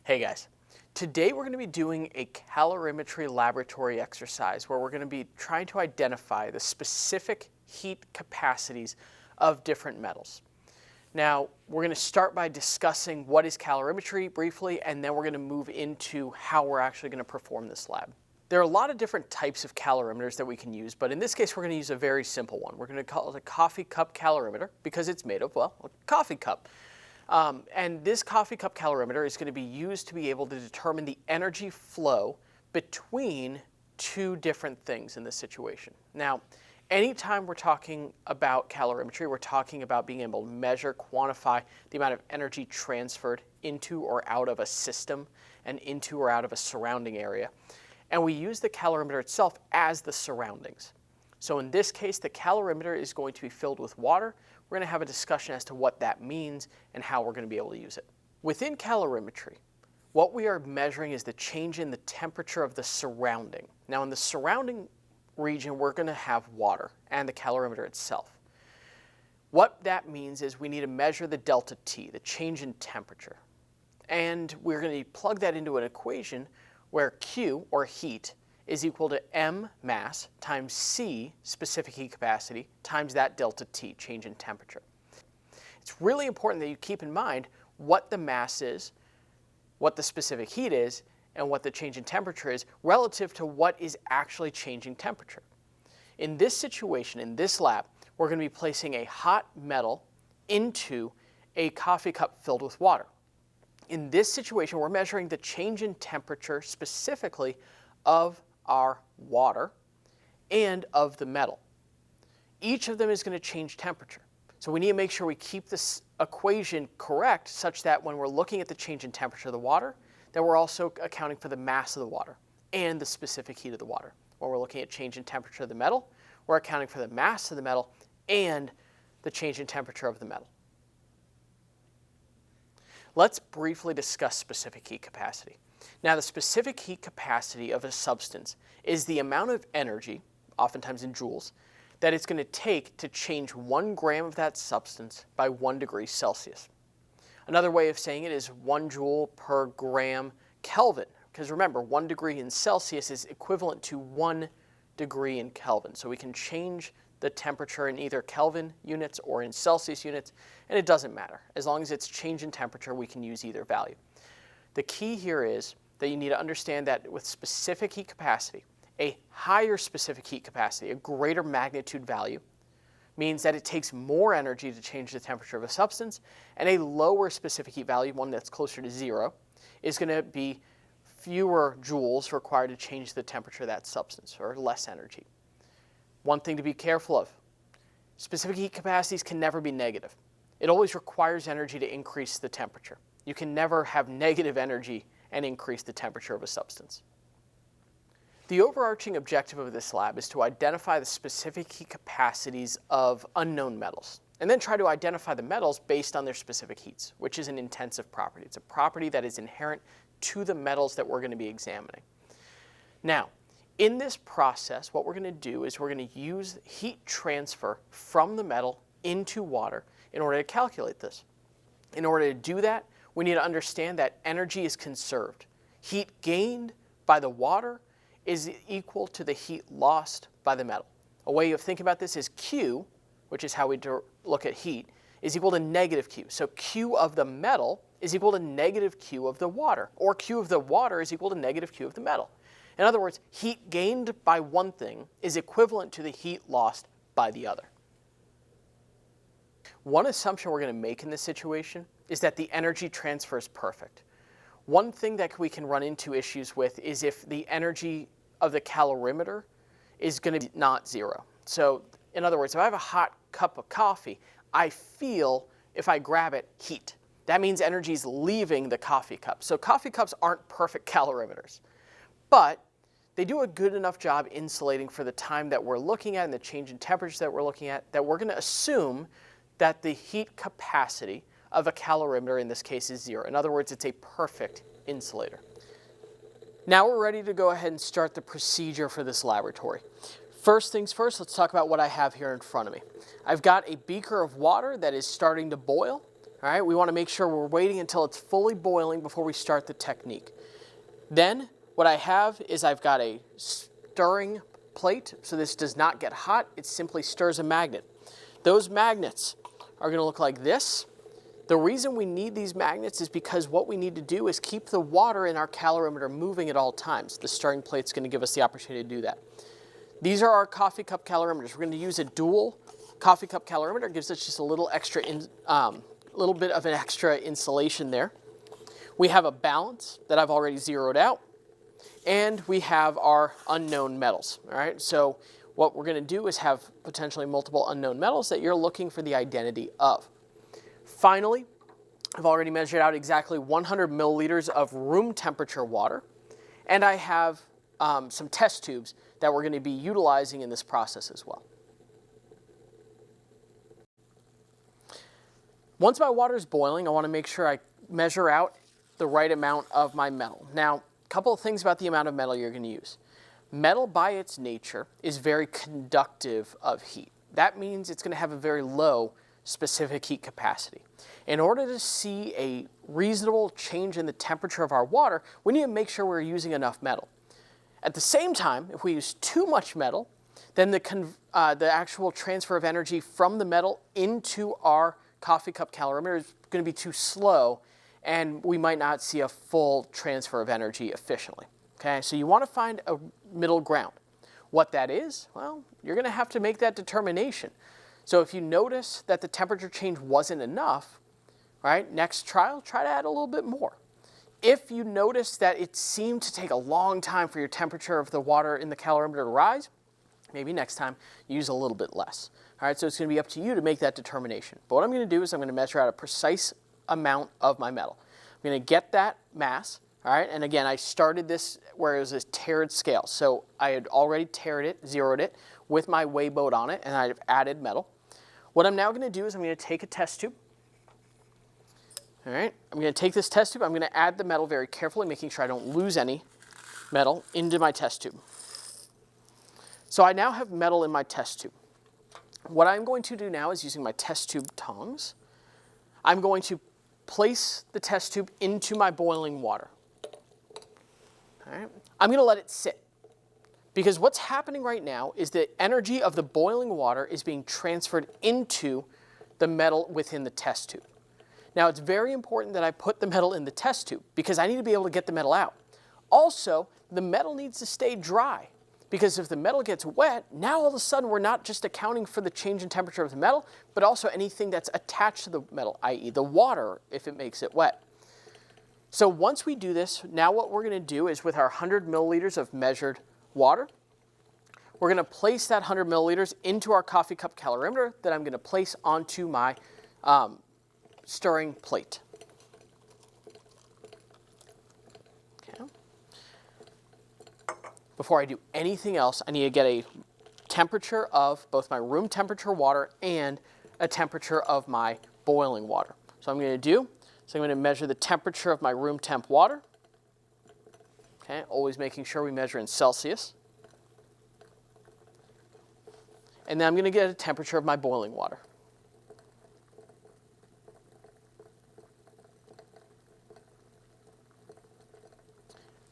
Hey guys, today we're going to be doing a calorimetry laboratory exercise where we're going to be trying to identify the specific heat capacities of different metals. Now, we're going to start by discussing what is calorimetry briefly, and then we're going to move into how we're actually going to perform this lab. There are a lot of different types of calorimeters that we can use, but in this case we're going to use a very simple one. We're going to call it a coffee cup calorimeter because it's made of, well, a coffee cup. And this coffee cup calorimeter is going to be used to be able to determine the energy flow between two different things in this situation. Now, anytime we're talking about calorimetry, we're talking about being able to measure, quantify the amount of energy transferred into or out of a system and into or out of a surrounding area. And we use the calorimeter itself as the surroundings. So in this case, the calorimeter is going to be filled with water. We're going to have a discussion as to what that means and how we're going to be able to use it. Within calorimetry, what we are measuring is the change in the temperature of the surrounding. Now in the surrounding region, we're going to have water and the calorimeter itself. What that means is we need to measure the delta T, the change in temperature. And we're going to plug that into an equation where Q, or heat, is equal to M mass times C, specific heat capacity, times that delta T, change in temperature. It's really important that you keep in mind what the mass is, what the specific heat is, and what the change in temperature is relative to what is actually changing temperature. In this situation, in this lab, we're going to be placing a hot metal into a coffee cup filled with water. In this situation, we're measuring the change in temperature specifically of our water and of the metal. Each of them is going to change temperature. So we need to make sure we keep this equation correct such that when we're looking at the change in temperature of the water, that we're also accounting for the mass of the water and the specific heat of the water. When we're looking at change in temperature of the metal, we're accounting for the mass of the metal and the change in temperature of the metal. Let's briefly discuss specific heat capacity. Now, the specific heat capacity of a substance is the amount of energy, oftentimes in joules, that it's going to take to change 1 gram of that substance by 1 degree Celsius. Another way of saying it is 1 joule per gram Kelvin, because remember, 1 degree in Celsius is equivalent to 1 degree in Kelvin. So we can change the temperature in either Kelvin units or in Celsius units, and it doesn't matter. As long as it's change in temperature, we can use either value. The key here is that you need to understand that with specific heat capacity, a higher specific heat capacity, a greater magnitude value, means that it takes more energy to change the temperature of a substance, and a lower specific heat value, one that's closer to 0, is going to be fewer joules required to change the temperature of that substance, or less energy. One thing to be careful of, specific heat capacities can never be negative. It always requires energy to increase the temperature. You can never have negative energy and increase the temperature of a substance. The overarching objective of this lab is to identify the specific heat capacities of unknown metals, and then try to identify the metals based on their specific heats, which is an intensive property. It's a property that is inherent to the metals that we're going to be examining. Now, in this process, what we're going to do is we're going to use heat transfer from the metal into water in order to calculate this. In order to do that, we need to understand that energy is conserved. Heat gained by the water is equal to the heat lost by the metal. A way of thinking about this is Q, which is how we look at heat, is equal to negative Q. So Q of the metal is equal to negative Q of the water, or Q of the water is equal to negative Q of the metal. In other words, heat gained by one thing is equivalent to the heat lost by the other. One assumption we're going to make in this situation is that the energy transfer is perfect. One thing that we can run into issues with is if the energy of the calorimeter is going to be not 0. So in other words, if I have a hot cup of coffee, I feel, if I grab it, heat. That means energy is leaving the coffee cup. So coffee cups aren't perfect calorimeters, but they do a good enough job insulating for the time that we're looking at and the change in temperatures that we're looking at, that we're going to assume that the heat capacity of a calorimeter in this case is 0. In other words, it's a perfect insulator. Now we're ready to go ahead and start the procedure for this laboratory. First things first, let's talk about what I have here in front of me. I've got a beaker of water that is starting to boil. All right, we want to make sure we're waiting until it's fully boiling before we start the technique. Then what I have is I've got a stirring plate, so this does not get hot, it simply stirs a magnet. Those magnets are going to look like this. The reason we need these magnets is because what we need to do is keep the water in our calorimeter moving at all times. The stirring plate's going to give us the opportunity to do that. These are our coffee cup calorimeters. We're going to use a dual coffee cup calorimeter. It gives us just a little little bit of an extra insulation there. We have a balance that I've already zeroed out, and we have our unknown metals. All right, so what we're going to do is have potentially multiple unknown metals that you're looking for the identity of. Finally, I've already measured out exactly 100 milliliters of room temperature water, and I have some test tubes that we're going to be utilizing in this process as well. Once my water is boiling, I want to make sure I measure out the right amount of my metal. Now, a couple of things about the amount of metal you're going to use. Metal by its nature is very conductive of heat. That means it's going to have a very low specific heat capacity. In order to see a reasonable change in the temperature of our water, we need to make sure we're using enough metal. At the same time, if we use too much metal, then the actual transfer of energy from the metal into our coffee cup calorimeter is going to be too slow, and we might not see a full transfer of energy efficiently. Okay, so you want to find a middle ground. What that is, well, you're going to have to make that determination. So if you notice that the temperature change wasn't enough, right, next trial, try to add a little bit more. If you notice that it seemed to take a long time for your temperature of the water in the calorimeter to rise, maybe next time use a little bit less. All right, so it's going to be up to you to make that determination. But what I'm going to do is I'm going to measure out a precise amount of my metal. I'm going to get that mass, all right, and again, I started this where it was a tiered scale. So I had already zeroed it with my weigh boat on it, and I've added metal. What I'm now going to do is I'm going to take a test tube. All right, I'm going to take this test tube. I'm going to add the metal very carefully, making sure I don't lose any metal into my test tube. So I now have metal in my test tube. What I'm going to do now is using my test tube tongs, I'm going to place the test tube into my boiling water. All right, I'm going to let it sit. Because what's happening right now is the energy of the boiling water is being transferred into the metal within the test tube. Now, it's very important that I put the metal in the test tube because I need to be able to get the metal out. Also, the metal needs to stay dry because if the metal gets wet, now all of a sudden we're not just accounting for the change in temperature of the metal, but also anything that's attached to the metal, i.e. the water if it makes it wet. So once we do this, now what we're going to do is with our 100 milliliters of measured water, we're going to place that 100 milliliters into our coffee cup calorimeter that I'm going to place onto my stirring plate. Okay. Before I do anything else, I need to get a temperature of both my room temperature water and a temperature of my boiling water. So I'm going to I'm going to measure the temperature of my room temp water. Okay, always making sure we measure in Celsius. And then I'm going to get a temperature of my boiling water.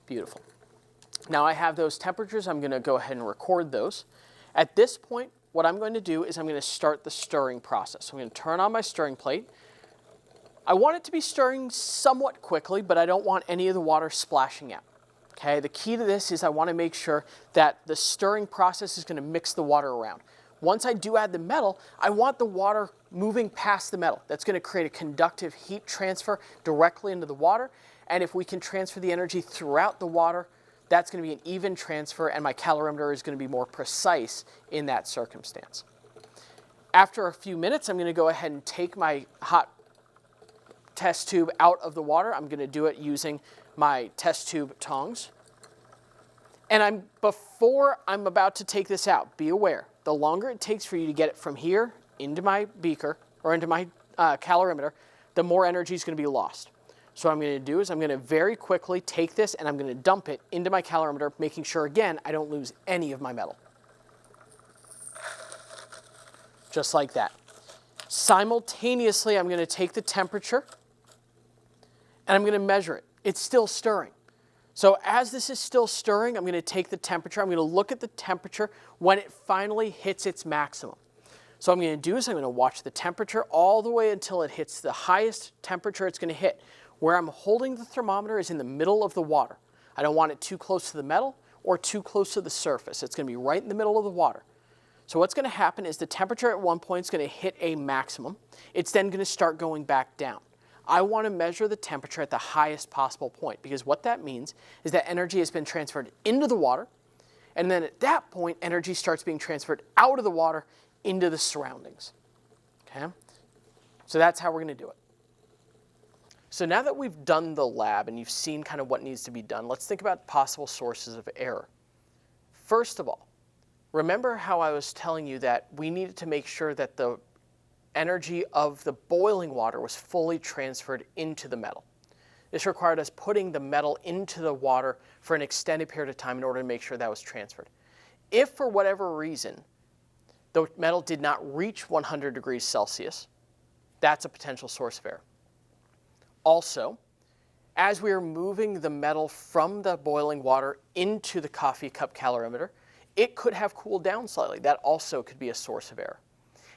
Beautiful. Now I have those temperatures. I'm going to go ahead and record those. At this point, what I'm going to do is I'm going to start the stirring process. So I'm going to turn on my stirring plate. I want it to be stirring somewhat quickly, but I don't want any of the water splashing out. Okay, the key to this is I want to make sure that the stirring process is going to mix the water around. Once I do add the metal, I want the water moving past the metal. That's going to create a conductive heat transfer directly into the water. And if we can transfer the energy throughout the water, that's going to be an even transfer, and my calorimeter is going to be more precise in that circumstance. After a few minutes, I'm going to go ahead and take my hot test tube out of the water. I'm going to do it using my test tube tongs. And before I'm about to take this out, be aware, the longer it takes for you to get it from here into my beaker or into my calorimeter, the more energy is going to be lost. So what I'm going to do is I'm going to very quickly take this and I'm going to dump it into my calorimeter, making sure, again, I don't lose any of my metal. Just like that. Simultaneously, I'm going to take the temperature and I'm going to measure it. It's still stirring. So as this is still stirring, I'm going to take the temperature. I'm going to look at the temperature when it finally hits its maximum. So what I'm going to do is I'm going to watch the temperature all the way until it hits the highest temperature it's going to hit. Where I'm holding the thermometer is in the middle of the water. I don't want it too close to the metal or too close to the surface. It's going to be right in the middle of the water. So what's going to happen is the temperature at one point is going to hit a maximum. It's then going to start going back down. I want to measure the temperature at the highest possible point, because what that means is that energy has been transferred into the water, and then at that point, energy starts being transferred out of the water into the surroundings. Okay? So that's how we're going to do it. So now that we've done the lab and you've seen kind of what needs to be done, let's think about possible sources of error. First of all, remember how I was telling you that we needed to make sure that the energy of the boiling water was fully transferred into the metal. This required us putting the metal into the water for an extended period of time in order to make sure that was transferred. If for whatever reason the metal did not reach 100 degrees Celsius, that's a potential source of error. Also, as we are moving the metal from the boiling water into the coffee cup calorimeter, it could have cooled down slightly. That also could be a source of error.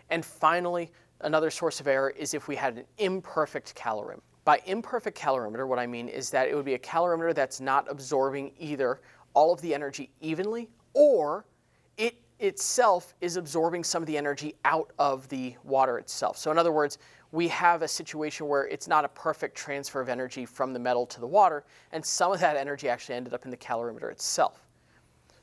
And finally, another source of error is if we had an imperfect calorimeter. By imperfect calorimeter, what I mean is that it would be a calorimeter that's not absorbing either all of the energy evenly, or it itself is absorbing some of the energy out of the water itself. So in other words, we have a situation where it's not a perfect transfer of energy from the metal to the water, and some of that energy actually ended up in the calorimeter itself.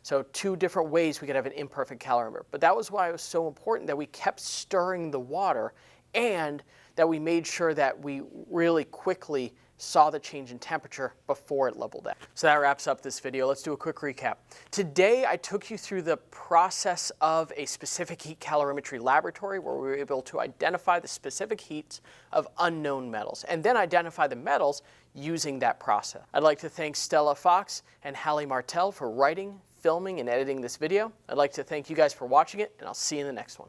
So two different ways we could have an imperfect calorimeter. But that was why it was so important that we kept stirring the water and that we made sure that we really quickly saw the change in temperature before it leveled out. So that wraps up this video. Let's do a quick recap. Today I took you through the process of a specific heat calorimetry laboratory where we were able to identify the specific heats of unknown metals and then identify the metals using that process. I'd like to thank Stella Fox and Hallie Martell for writing, filming, and editing this video. I'd like to thank you guys for watching it, and I'll see you in the next one.